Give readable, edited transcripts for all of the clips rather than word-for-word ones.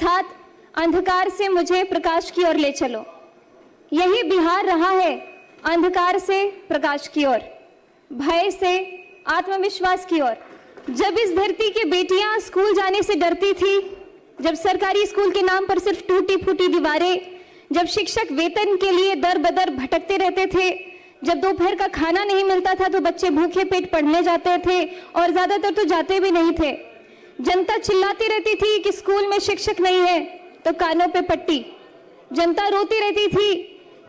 अर्थात अंधकार से मुझे प्रकाश की ओर ले चलो। यही बिहार रहा है अंधकार से प्रकाश की ओर, भय से आत्मविश्वास की ओर। जब इस धरती की बेटियां स्कूल जाने से डरती थी, जब सरकारी स्कूल के नाम पर सिर्फ टूटी फूटी दीवारें, जब शिक्षक वेतन के लिए दर बदर भटकते रहते थे, जब दोपहर का खाना नहीं मिलता था तो बच्चे भूखे पेट पढ़ने जाते थे और ज्यादातर तो जाते भी नहीं थे। जनता चिल्लाती रहती थी कि स्कूल में शिक्षक नहीं है तो कानों पे पट्टी। जनता रोती रहती थी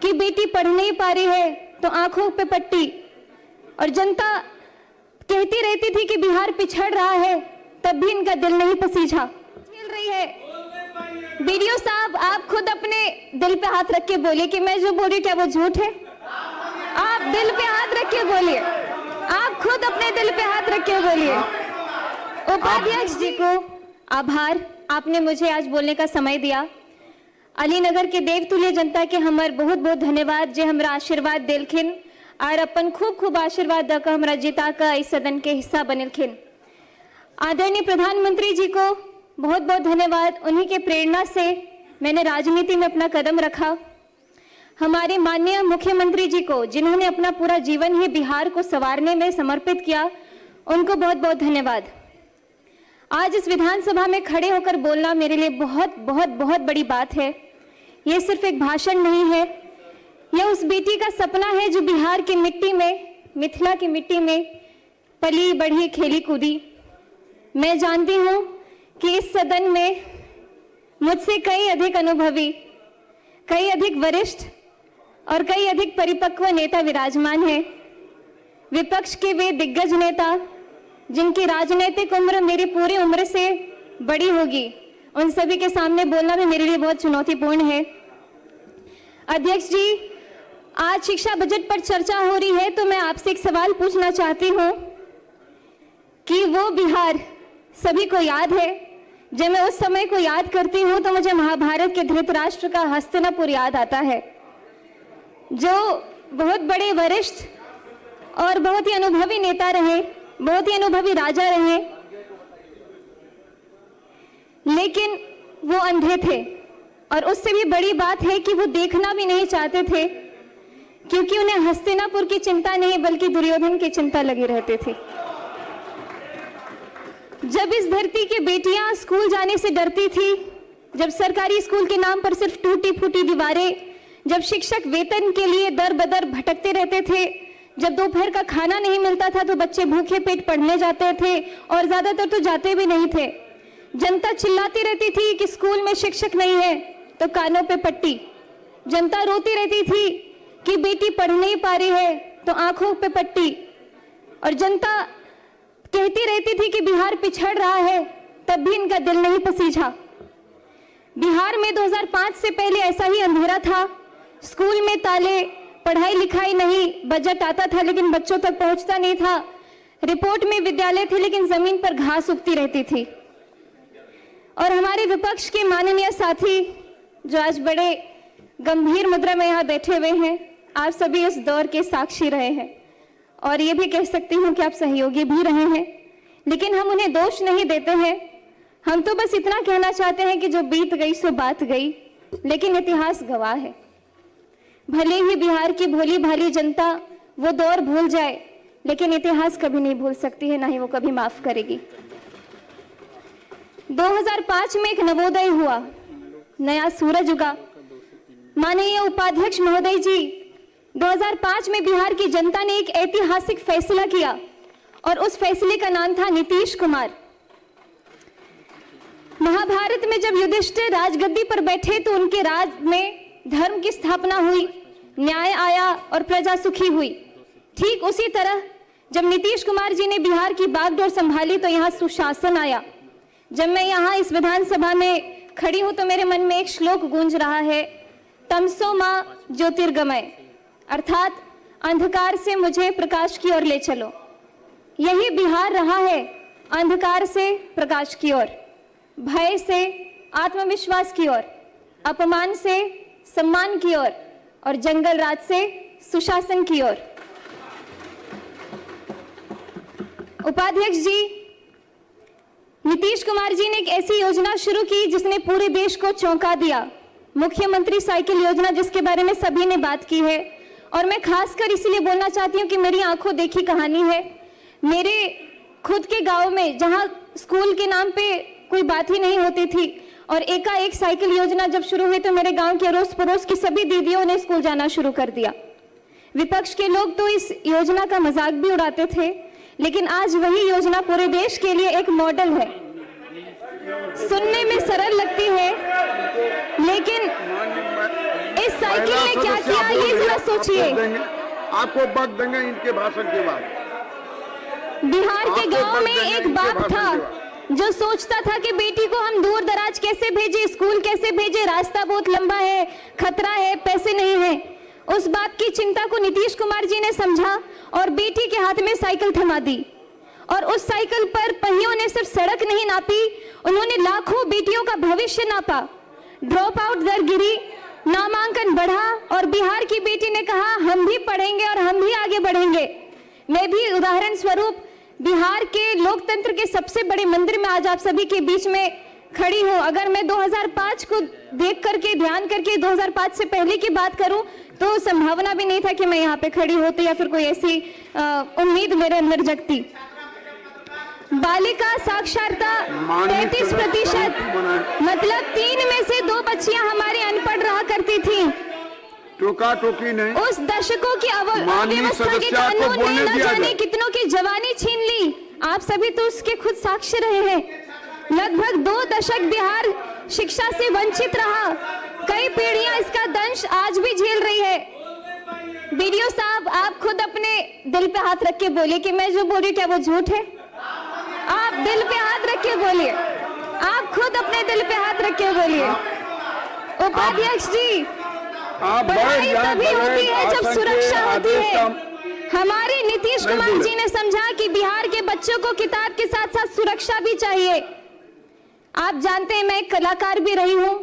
कि बेटी पढ़ नहीं पा रही है तो आंखों पे पट्टी। और जनता कहती रहती थी कि बिहार पिछड़ रहा है, तब भी इनका दिल नहीं पसीजा। झेल रही है। बीडीओ साहब, आप खुद अपने दिल पे हाथ रख के बोलिए कि मैं जो बोल रही हूँ क्या वो झूठ है? आप दिल पे हाथ रख के बोलिए, आप खुद अपने दिल पे हाथ रख के बोलिए। उपाध्यक्ष जी को आभार, आपने मुझे आज बोलने का समय दिया। अलीनगर के देवतुल्य जनता के हमार बहुत बहुत धन्यवाद जे हमरा आशीर्वाद दिलखिन और अपन खूब खूब आशीर्वाद दक हमरा जीता का इस सदन के हिस्सा बनलखिन। आदरणीय प्रधानमंत्री जी को बहुत बहुत धन्यवाद, उन्हीं के प्रेरणा से मैंने राजनीति में अपना कदम रखा। हमारे माननीय मुख्यमंत्री जी को, जिन्होंने अपना पूरा जीवन ही बिहार को संवारने में समर्पित किया, उनको बहुत बहुत धन्यवाद। आज इस विधानसभा में खड़े होकर बोलना मेरे लिए बहुत बहुत बहुत बड़ी बात है। ये सिर्फ एक भाषण नहीं है, यह उस बेटी का सपना है जो बिहार की मिट्टी में, मिथिला की मिट्टी में पली बढ़ी खेली कूदी। मैं जानती हूँ कि इस सदन में मुझसे कई अधिक अनुभवी, कई अधिक वरिष्ठ और कई अधिक परिपक्व नेता विराजमान हैं। विपक्ष के वे दिग्गज नेता जिनकी राजनीतिक उम्र मेरी पूरी उम्र से बड़ी होगी, उन सभी के सामने बोलना भी मेरे लिए बहुत चुनौतीपूर्ण है। अध्यक्ष जी, आज शिक्षा बजट पर चर्चा हो रही है तो मैं आपसे एक सवाल पूछना चाहती हूँ कि वो बिहार सभी को याद है। जब मैं उस समय को याद करती हूँ तो मुझे महाभारत के धृतराष्ट्र का हस्तिनापुर याद आता है, जो बहुत बड़े वरिष्ठ और बहुत ही अनुभवी नेता रहे, बहुत ही अनुभवी राजा रहे, लेकिन वो अंधे थे। और उससे भी बड़ी बात है कि वो देखना भी नहीं चाहते थे, क्योंकि उन्हें हस्तिनापुर की चिंता नहीं बल्कि दुर्योधन की चिंता लगी रहती थी। जब इस धरती की बेटियां स्कूल जाने से डरती थी, जब सरकारी स्कूल के नाम पर सिर्फ टूटी फूटी दीवारें, जब शिक्षक वेतन के लिए दर बदर भटकते रहते थे, जब दोपहर का खाना नहीं मिलता था तो बच्चे भूखे पेट पढ़ने जाते थे और ज्यादातर तो जाते भी नहीं थे। जनता चिल्लाती रहती थी कि स्कूल में शिक्षक नहीं है तो कानों पे पट्टी। जनता रोती रहती थी कि बेटी पढ़ नहीं पा रही है तो आंखों पे पट्टी। और जनता कहती रहती थी कि बिहार पिछड़ रहा है, तब भी इनका दिल नहीं पसीजा। बिहार में 2005 से पहले ऐसा ही अंधेरा था। स्कूल में ताले, पढ़ाई लिखाई नहीं, बजट आता था लेकिन बच्चों तक पहुंचता नहीं था, रिपोर्ट में विद्यालय थे लेकिन जमीन पर घास उगती रहती थी। और हमारे विपक्ष के माननीय साथी जो आज बड़े गंभीर मुद्रा में यहाँ बैठे हुए हैं, आप सभी इस दौर के साक्षी रहे हैं और ये भी कह सकती हूँ कि आप सहयोगी भी रहे हैं, लेकिन हम उन्हें दोष नहीं देते हैं। हम तो बस इतना कहना चाहते हैं कि जो बीत गई सो बात गई, लेकिन इतिहास गवाह है। भले ही बिहार की भोली भाली जनता वो दौर भूल जाए, लेकिन इतिहास कभी नहीं भूल सकती है, ना ही वो कभी माफ करेगी। 2005 में एक नवोदय हुआ, नया सूरज उगा। माननीय उपाध्यक्ष महोदय जी, 2005 में बिहार की जनता ने एक ऐतिहासिक फैसला किया और उस फैसले का नाम था नीतीश कुमार। महाभारत में जब युधिष्ठिर राजगद्दी पर बैठे तो उनके राज में धर्म की स्थापना हुई, न्याय आया और प्रजा सुखी हुई। ठीक उसी तरह जब नीतीश कुमार जी ने बिहार की बागडोर संभाली तो यहाँ सुशासन आया। जब मैं यहाँ इस विधानसभा में खड़ी हूँ तो मेरे मन में एक श्लोक गूंज रहा है, तमसो मां ज्योतिर्गमय, अर्थात अंधकार से मुझे प्रकाश की ओर ले चलो। यही बिहार रहा है अंधकार से प्रकाश की ओर, भय से आत्मविश्वास की ओर, अपमान से सम्मान की ओर और जंगल राज से सुशासन की ओर। उपाध्यक्ष जी, नीतीश कुमार जी ने एक ऐसी योजना शुरू की जिसने पूरे देश को चौंका दिया, मुख्यमंत्री साइकिल योजना, जिसके बारे में सभी ने बात की है। और मैं खासकर इसलिए बोलना चाहती हूँ कि मेरी आंखों देखी कहानी है। मेरे खुद के गांव में जहां स्कूल के नाम पे कोई बात ही नहीं होती थी और एकाएक साइकिल योजना जब शुरू हुई तो मेरे गांव के अड़ोस पड़ोस की सभी दीदियों ने स्कूल जाना शुरू कर दिया। विपक्ष के लोग तो इस योजना का मजाक भी उड़ाते थे, लेकिन आज वही योजना पूरे देश के लिए एक मॉडल है। सुनने में सरल लगती है, लेकिन इस साइकिल ने क्या किया ये जरा सोचिए। आपको वक्त देंगे इनके भाषण के बाद। बिहार के गांव में एक बाप था जो सोचता था कि बेटी को हम दूर दराज कैसे भेजे, स्कूल कैसे भेजे, रास्ता बहुत लंबा है, खतरा है, पैसे नहीं है। उस बाप की चिंता को नीतीश कुमार जी ने समझा और बेटी के हाथ में साइकिल थमा दी। और उस साइकिल पर पहियों ने सिर्फ सड़क नहीं नापी, उन्होंने लाखों बेटियों का भविष्य नापा। ड्रॉप आउट दर गिरी, नामांकन बढ़ा और बिहार की बेटी ने कहा हम भी पढ़ेंगे और हम भी आगे बढ़ेंगे। मैं भी उदाहरण स्वरूप बिहार के लोकतंत्र के सबसे बड़े मंदिर में आज आप सभी के बीच में खड़ी हूं। अगर मैं 2005 को देख करके, ध्यान करके 2005 से पहले की बात करूं तो संभावना भी नहीं था कि मैं यहाँ पे खड़ी होती या फिर कोई ऐसी उम्मीद मेरे अंदर जगती। बालिका साक्षरता 35%, मतलब 3 में से 2 बच्चियां हमारी अनपढ़ रहा करती थी। टोका टोकी नहीं। उस दशकों की अव्यवस्था के कानून ने न जाने कितनों की जवानी छीन ली। आप सभी तो उसके खुद साक्षी रहे हैं। लगभग 2 दशक बिहार शिक्षा से वंचित रहा। कई पीढ़ियां इसका दंश आज भी झेल रही है। बीडीओ साहब, आप खुद अपने दिल पे हाथ रख के बोलिए कि मैं जो बोल रही हूँ क्या वो झूठ है। आप दिल पे हाथ रख के बोलिए, आप खुद अपने दिल पे हाथ रख के बोलिए। उपाध्यक्ष जी, पढ़ाई तभी होती है जब सुरक्षा होती है। हमारे नीतीश कुमार जी ने समझा कि बिहार के बच्चों को किताब के साथ साथ सुरक्षा भी चाहिए। आप जानते हैं मैं एक कलाकार भी रही हूं।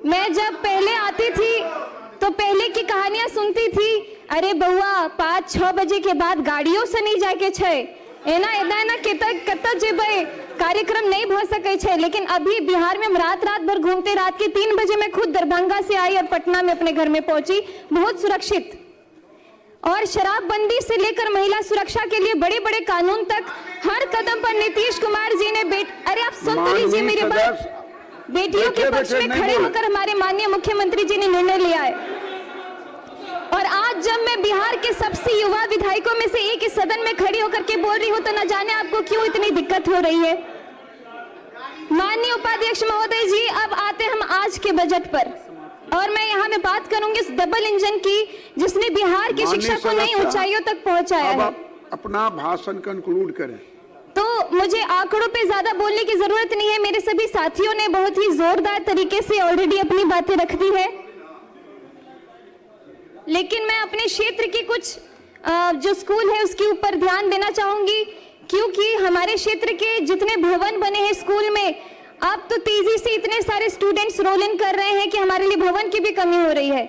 मैं जब पहले आती थी तो पहले की कहानियां सुनती थी, अरे बउआ 5-6 बजे के बाद गाड़ियों से नहीं जाके छे एना कत जेबे, कार्यक्रम नहीं भ सके छे। लेकिन अभी बिहार में हम रात भर घूमते, रात के 3 बजे मैं खुद दरभंगा से आई और पटना में अपने घर में पहुंची, बहुत सुरक्षित। और शराबबंदी से लेकर महिला सुरक्षा के लिए बड़े बड़े कानून तक हर कदम पर नीतीश कुमार जी ने अरे आप सुन तो लीजिए मेरी बात। बेटियों के पक्ष में खड़े होकर हमारे माननीय मुख्यमंत्री जी ने निर्णय लिया है। और आज जब मैं बिहार के सबसे युवा विधायकों में से एक इस सदन में खड़ी होकर के बोल रही हूं तो न जाने आपको क्यों इतनी दिक्कत हो रही है। माननीय उपाध्यक्ष महोदय जी, अब आते हम आज के बजट पर और मैं यहाँ में बात करूंगी इस डबल इंजन की जिसने बिहार की शिक्षा को नई ऊंचाइयों तक पहुंचाया है। अपना भाषण कंक्लूड करें। तो मुझे आंकड़ों पे ज्यादा बोलने की जरूरत नहीं है, मेरे सभी साथियों ने बहुत ही जोरदार तरीके से ऑलरेडी अपनी बातें रख दी है। लेकिन मैं अपने क्षेत्र की कुछ जो स्कूल है उसके ऊपर ध्यान देना चाहूंगी, क्योंकि हमारे क्षेत्र के जितने भवन बने हैं स्कूल में, अब तो तेजी से इतने सारे स्टूडेंट्स रोल इन कर रहे हैं कि हमारे लिए भवन की भी कमी हो रही है।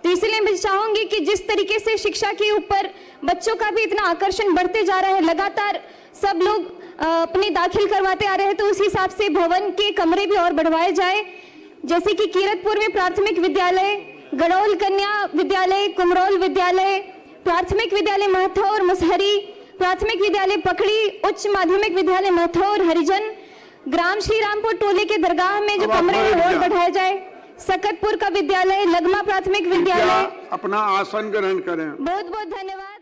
तो इसलिए मैं चाहूंगी कि जिस तरीके से शिक्षा के ऊपर बच्चों का भी इतना आकर्षण बढ़ते जा रहा है, लगातार सब लोग अपने दाखिल करवाते आ रहे हैं, तो उस हिसाब से भवन के कमरे भी और बढ़वाए जाए। जैसे कि कीरतपुर में प्राथमिक विद्यालय, गड़ौल कन्या विद्यालय, कुमरौल विद्यालय, प्राथमिक विद्यालय महथौर मुसहरी, प्राथमिक विद्यालय पकड़ी, उच्च माध्यमिक विद्यालय महथौर हरिजन, ग्राम श्री रामपुर टोले के दरगाह में जो कमरे हैं और बढ़ाया जाए, सकतपुर का विद्यालय, लगमा प्राथमिक विद्यालय। अपना आसन ग्रहण करें। बहुत बहुत धन्यवाद।